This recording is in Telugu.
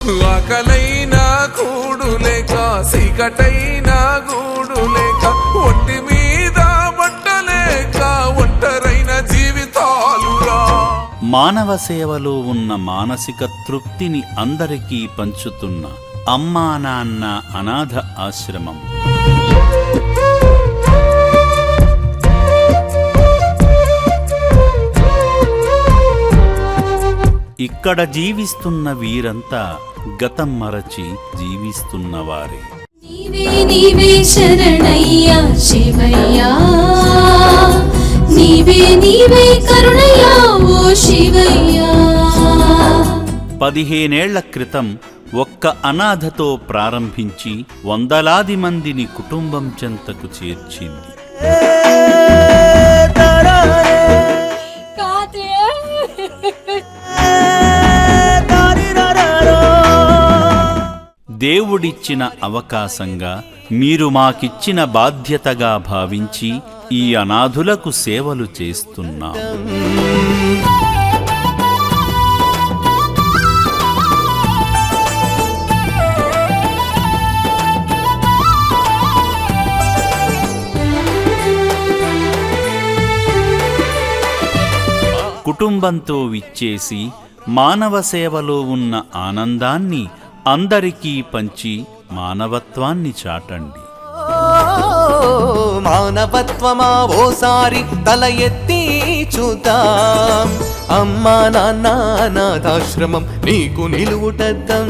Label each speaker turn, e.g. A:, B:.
A: ఆకలైనా కూడు లేక, సీకటైనా గూడు లేక, ఒంటి మీద బట్టలేక ఒంటరైన జీవితాలురా.
B: మానవ సేవలో ఉన్న మానసిక తృప్తిని అందరికీ పంచుతున్న అమ్మా నాన్న అనాథ ఆశ్రమం. ఇక్కడ జీవిస్తున్న వీరంతా గతం మరచి జీవిస్తున్నవారే.
C: నీవే నీవే శరణయ్యా శివయ్యా, నీవే నీవే కరుణయ్యా ఓ శివయ్యా.
B: 15 ఏళ్ల క్రితం ఒక్క అనాథతో ప్రారంభించి వందలాది మందిని కుటుంబం చెంతకు చేర్చింది. దేవుడిచ్చిన అవకాశంగా, మీరు మాకిచ్చిన బాధ్యతగా భావించి ఈ అనాథులకు సేవలు చేస్తున్నాం. కుటుంబంతో విచ్చేసి మానవ సేవలో ఉన్న ఆనందాన్ని అందరికీ పంచి మానవత్వాన్ని చాటండి.
D: మానవత్వమా ఓసారి తల ఎత్తి చూద్దాం. అమ్మా నాన్న అనాథాశ్రమం నీకు నిలువుటద్దం.